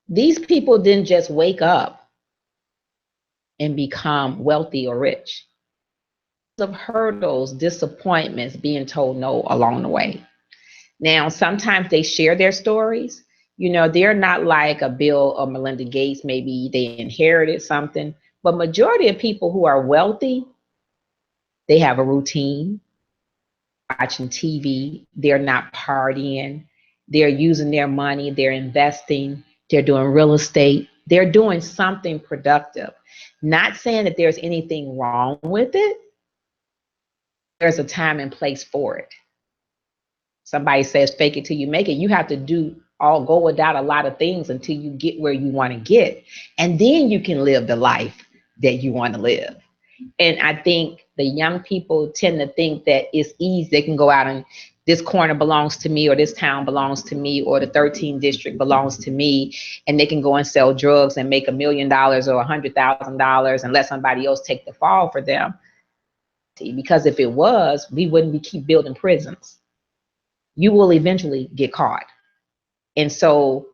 These people didn't just wake up and become wealthy or rich. Of hurdles, disappointments, being told no along the way. Now, sometimes they share their stories. You know, they're not like a Bill or Melinda Gates. Maybe they inherited something. But majority of people who are wealthy, they have a routine, watching TV. They're not partying. They're using their money. They're investing. They're doing real estate. They're doing something productive. Not saying that there's anything wrong with it. There's a time and place for it. Somebody says, fake it till you make it. You have to go without a lot of things until you get where you want to get. And then you can live the life that you want to live. And I think the young people tend to think that it's easy. They can go out and this corner belongs to me, or this town belongs to me, or the 13th district belongs to me. And they can go and sell drugs and make $1 million or $100,000 and let somebody else take the fall for them. Because if it was, we wouldn't keep building prisons. You will eventually get caught. And so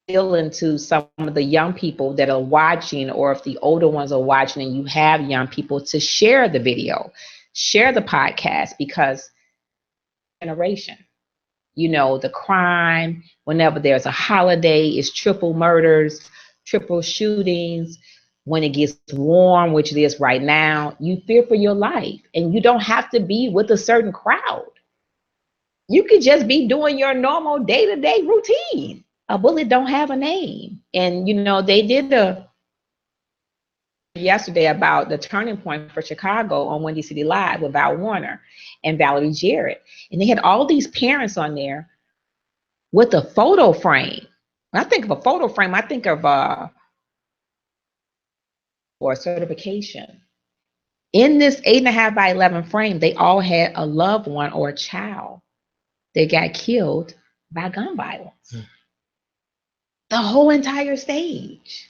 into some of the young people that are watching, or if the older ones are watching and you have young people, to share the video, share the podcast, because generation, you know, the crime, whenever there's a holiday, is triple murders, triple shootings. When it gets warm, which it is right now, you fear for your life, and you don't have to be with a certain crowd. You could just be doing your normal day-to-day routine. A bullet don't have a name. And, you know, they did yesterday about the turning point for Chicago on Windy City Live with Val Warner and Valerie Jarrett. And they had all these parents on there with a photo frame. When I think of a photo frame, I think of or certification. In this 8.5 by 11 frame, they all had a loved one or a child that got killed by gun violence. The whole entire stage.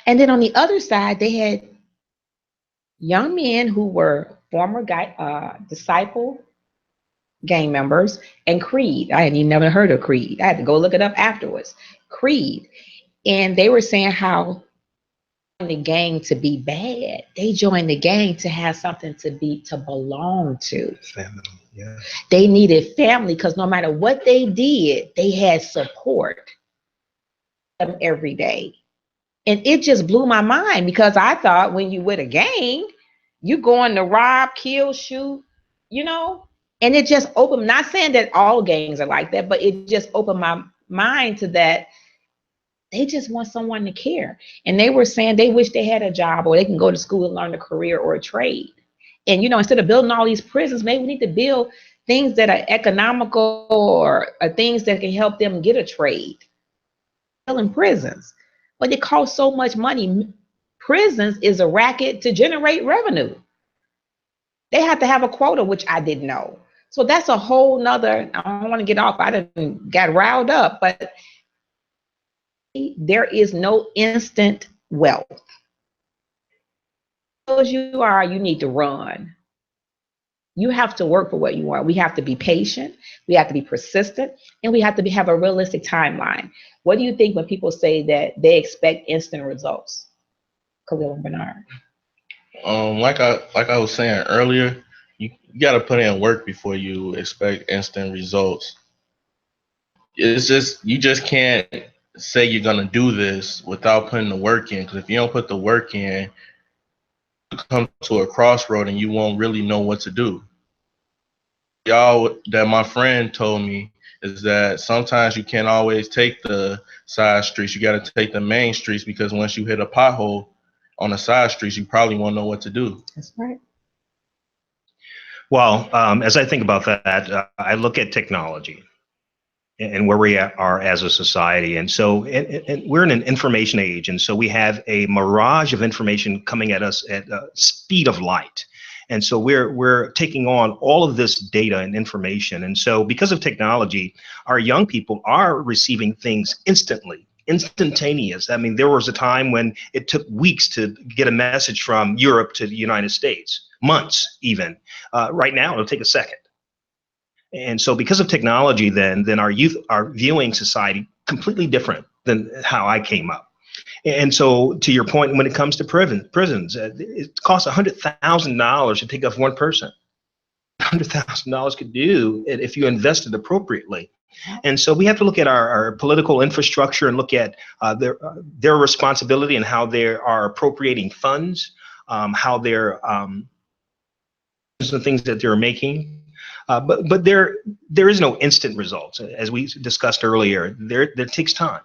And then on the other side, they had young men who were former disciple gang members and Creed. I hadn't even never heard of Creed. I had to go look it up afterwards. Creed. And they were saying how the gang to be bad. They joined the gang to have something to belong to. Family, yeah. They needed family because no matter what they did, they had support them every day. And it just blew my mind, because I thought when you with a gang, you going to rob, kill, shoot, you know? And it just opened, not saying that all gangs are like that, but it just opened my mind to that. They just want someone to care. And they were saying they wish they had a job, or they can go to school and learn a career or a trade. And, you know, instead of building all these prisons, maybe we need to build things that are economical, or things that can help them get a trade. Building prisons. But it costs so much money. Prisons is a racket to generate revenue. They have to have a quota, which I didn't know. So that's a whole nother, I don't want to get off. I didn't got riled up, but there is no instant wealth. As you are, you need to run. You have to work for what you want. We have to be patient. We have to be persistent, and we have to have a realistic timeline. What do you think when people say that they expect instant results? Khalil and Bernard. Like I was saying earlier, you got to put in work before you expect instant results. It's just, you just can't say you're gonna do this without putting the work in, because if you don't put the work in, you come to a crossroad and you won't really know what to do. Y'all, that my friend told me is that sometimes you can't always take the side streets. You got to take the main streets, because once you hit a pothole on the side streets, you probably won't know what to do. That's right. Well, as I think about that, I look at technology. and where we are as a society. And so and we're in an information age. And so we have a mirage of information coming at us at speed of light. And so we're taking on all of this data and information. And so because of technology, our young people are receiving things instantaneous. I mean, there was a time when it took weeks to get a message from Europe to the United States, months even. Right now, it'll take a second. And so because of technology, then our youth are viewing society completely different than how I came up. And so to your point, when it comes to prisons, it costs $100,000 to take off one person. $100,000 could do it if you invest it appropriately. And so we have to look at our political infrastructure and look at their responsibility and how they are appropriating funds, how they're the things that they're making. But there is no instant results. As we discussed earlier, there takes time.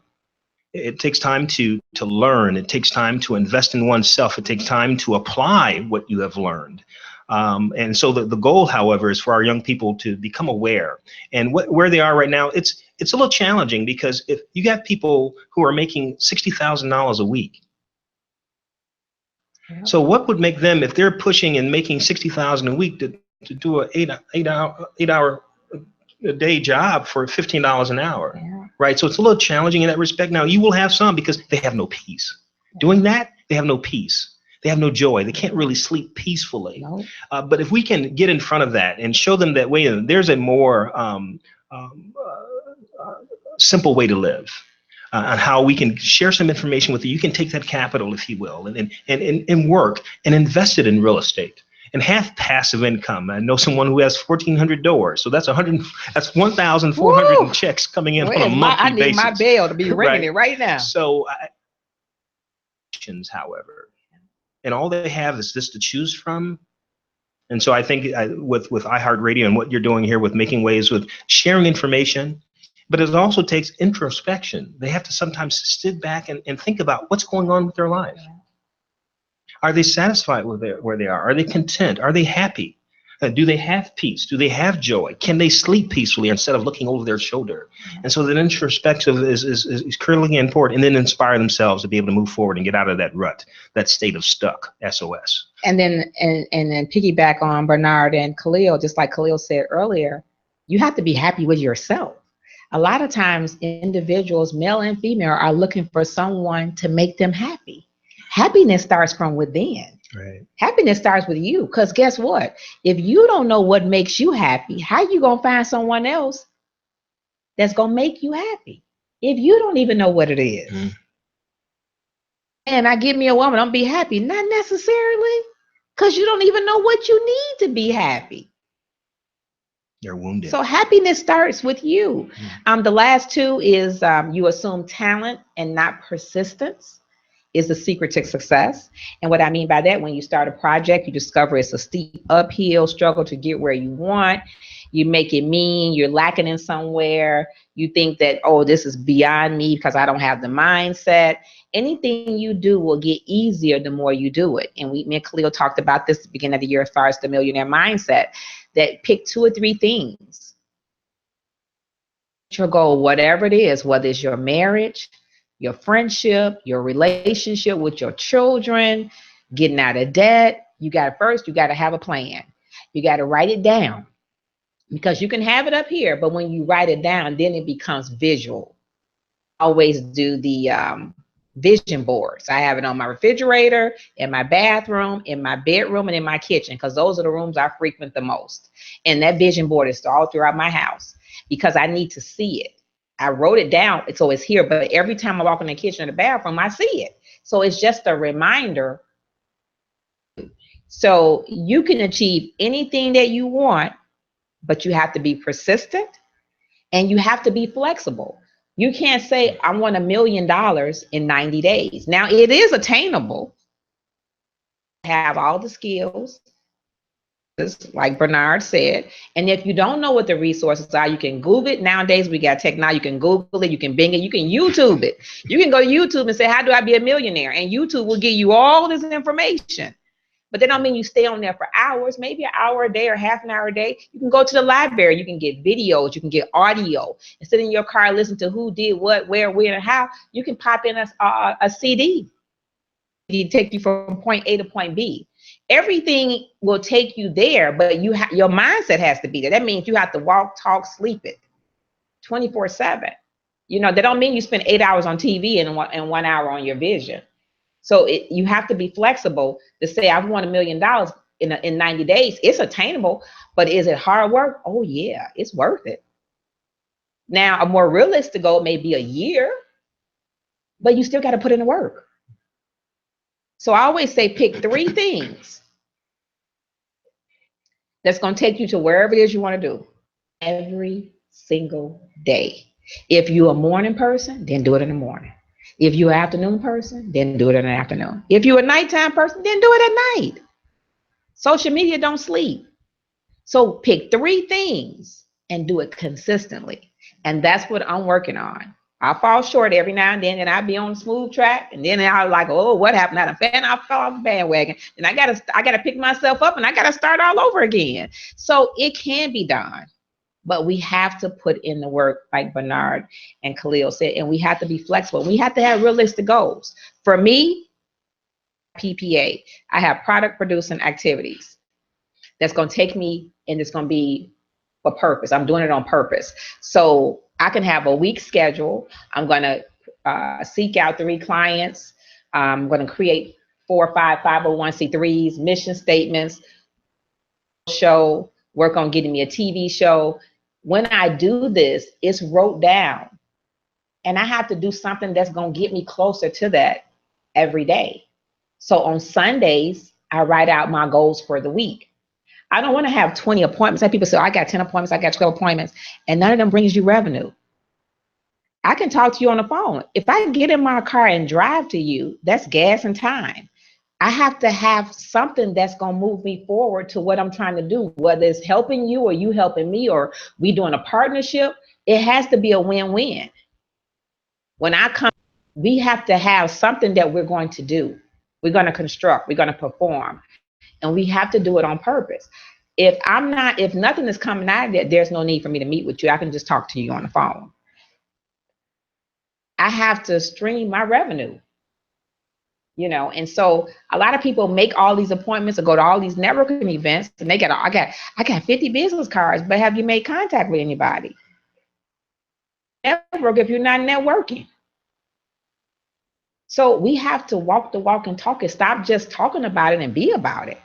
It takes time to learn. It takes time to invest in oneself. It takes time to apply what you have learned. And so the goal, however, is for our young people to become aware. And where they are right now, it's a little challenging, because if you got people who are making $60,000 a week, so what would make them, if they're pushing and making $60,000 a week, to do an eight hour a day job for $15 an hour, right? So it's a little challenging in that respect. Now you will have some, because they have no peace. Doing that, they have no peace. They have no joy. They can't really sleep peacefully. No. But if we can get in front of that and show them that way, there's a more simple way to live. On how we can share some information with you. You can take that capital, if you will, and work and invest it in real estate and have passive income. I know someone who has 1,400 doors, so that's 1,400 checks coming in on a monthly basis. I need my bell to be ringing right now. So, however, and all they have is this to choose from. And so I think with iHeartRadio and what you're doing here with Making Waves, with sharing information. But it also takes introspection. They have to sometimes sit back and think about what's going on with their life. Are they satisfied with where they are? Are they content? Are they happy? Do they have peace? Do they have joy? Can they sleep peacefully instead of looking over their shoulder? And so that introspection is critically important, and then inspire themselves to be able to move forward and get out of that rut, that state of stuck, SOS. And then piggyback on Bernard and Khalil, just like Khalil said earlier, you have to be happy with yourself. A lot of times individuals, male and female, are looking for someone to make them happy. Happiness starts from within. Right. Happiness starts with you, because guess what? If you don't know what makes you happy, how you going to find someone else that's going to make you happy if you don't even know what it is? Mm-hmm. And I give me a woman, I'm be happy. Not necessarily, because you don't even know what you need to be happy. They're wounded. So happiness starts with you. Mm-hmm. The last two is you assume talent and not persistence is the secret to success. And what I mean by that, when you start a project, you discover it's a steep uphill struggle to get where you want. You make it mean, you're lacking in somewhere. You think that, oh, this is beyond me because I don't have the mindset. Anything you do will get easier the more you do it. And me and Khalil talked about this at the beginning of the year as far as the millionaire mindset, that pick 2 or 3 things. Your goal, whatever it is, whether it's your marriage, your friendship, your relationship with your children, getting out of debt, you got to have a plan. You got to write it down, because you can have it up here, but when you write it down, then it becomes visual. Always do the vision boards. I have it on my refrigerator, in my bathroom, in my bedroom, and in my kitchen, because those are the rooms I frequent the most. And that vision board is all throughout my house, because I need to see it. I wrote it down, so it's here, but every time I walk in the kitchen or the bathroom, I see it. So it's just a reminder. So you can achieve anything that you want, but you have to be persistent and you have to be flexible. You can't say, I want $1 million in 90 days. Now, it is attainable. Have all the skills, like Bernard said. And if you don't know what the resources are, you can Google it. Nowadays, we got technology. You can Google it, you can Bing it, you can YouTube it. You can go to YouTube and say, how do I be a millionaire? And YouTube will give you all this information. But that don't mean you stay on there for hours, maybe an hour a day or half an hour a day. You can go to the library, you can get videos, you can get audio. And sit in your car and listen to who did what, where, when, and how. You can pop in a CD. It take you from point A to point B. Everything will take you there, but your mindset has to be there. That means you have to walk, talk, sleep it 24/7. You know, that don't mean you spend 8 hours on TV and 1 hour on your vision. So you have to be flexible to say, I want $1 million in 90 days. It's attainable, but is it hard work? Oh yeah, it's worth it. Now, a more realistic goal may be a year, but you still got to put in the work. So I always say, pick 3 things that's going to take you to wherever it is you want to do every single day. If you're a morning person, then do it in the morning. If you're an afternoon person, then do it in the afternoon. If you're a nighttime person, then do it at night. Social media don't sleep. So pick 3 things and do it consistently. And that's what I'm working on. I fall short every now and then, and I'll be on a smooth track, and then I'm like, oh, what happened? I fell off the bandwagon, and I gotta pick myself up, and I gotta start all over again. So it can be done, but we have to put in the work, like Bernard and Khalil said, and we have to be flexible. We have to have realistic goals. For me, PPA, I have product producing activities that's going to take me, and it's going to be for purpose. I'm doing it on purpose. So I can have a week schedule. I'm going to seek out 3 clients. I'm going to create 4 or 5 501c3s, mission statements, show, work on getting me a TV show. When I do this, it's wrote down. And I have to do something that's going to get me closer to that every day. So on Sundays, I write out my goals for the week. I don't want to have 20 appointments. Like people say, I got 10 appointments, I got 12 appointments, and none of them brings you revenue. I can talk to you on the phone. If I get in my car and drive to you, that's gas and time. I have to have something that's going to move me forward to what I'm trying to do, whether it's helping you or you helping me or we doing a partnership. It has to be a win-win. When I come, we have to have something that we're going to do. We're going to construct, we're going to perform, and we have to do it on purpose. If nothing is coming out of it, there's no need for me to meet with you. I can just talk to you on the phone. I have to stream my revenue, you know, and so a lot of people make all these appointments or go to all these networking events, and they I got 50 business cards, but have you made contact with anybody? Network if you're not networking. So we have to walk the walk and talk it. Stop just talking about it and be about it.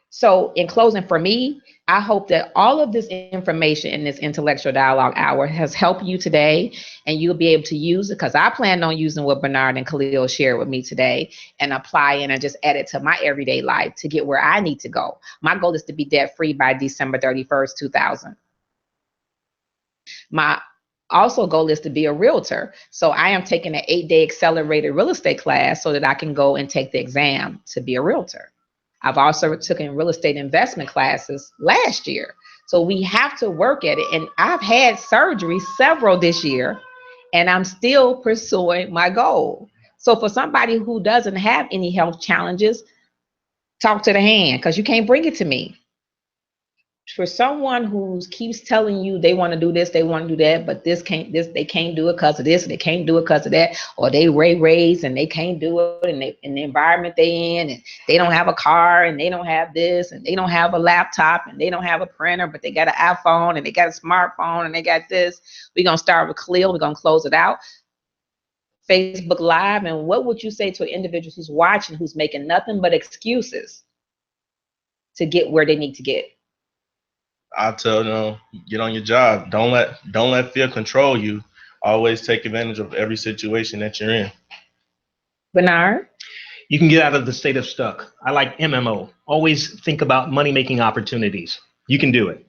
So in closing, for me, I hope that all of this information in this intellectual dialogue hour has helped you today, and you'll be able to use it, because I plan on using what Bernard and Khalil shared with me today and apply it and just add it to my everyday life to get where I need to go. My goal is to be debt free by December 31st, 2000. My also goal is to be a realtor. So I am taking an 8-day accelerated real estate class so that I can go and take the exam to be a realtor. I've also taken real estate investment classes last year. So we have to work at it. And I've had surgery, several this year, and I'm still pursuing my goal. So for somebody who doesn't have any health challenges, talk to the hand, because you can't bring it to me. For someone who keeps telling you they want to do this, they want to do that, but they can't do it because of this, they can't do it because of that, or they raised and they can't do it in the environment they in, and they don't have a car, and they don't have this, and they don't have a laptop, and they don't have a printer, but they got an iPhone, and they got a smartphone, and they got this. We're going to start with Khalil. We're going to close it out. Facebook Live. And what would you say to an individual who's watching, who's making nothing but excuses to get where they need to get? I tell them, get on your job. Don't let fear control you. Always take advantage of every situation that you're in. Bernard? You can get out of the state of stuck. I like MMO. Always think about money-making opportunities. You can do it.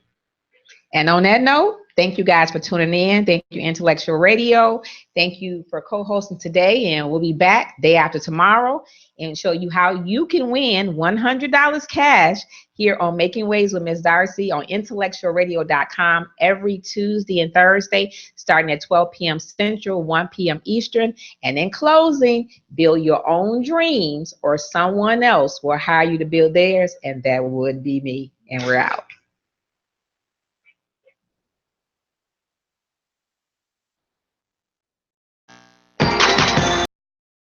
And on that note, Thank you guys for tuning in. Thank you, Intellectual Radio. Thank you for co-hosting today. And we'll be back day after tomorrow and show you how you can win $100 cash here on Making Waves with Ms. Darci on IntellectualRadio.com every Tuesday and Thursday, starting at 12 p.m. Central, 1 p.m. Eastern. And in closing, build your own dreams or someone else will hire you to build theirs, and that would be me. And we're out.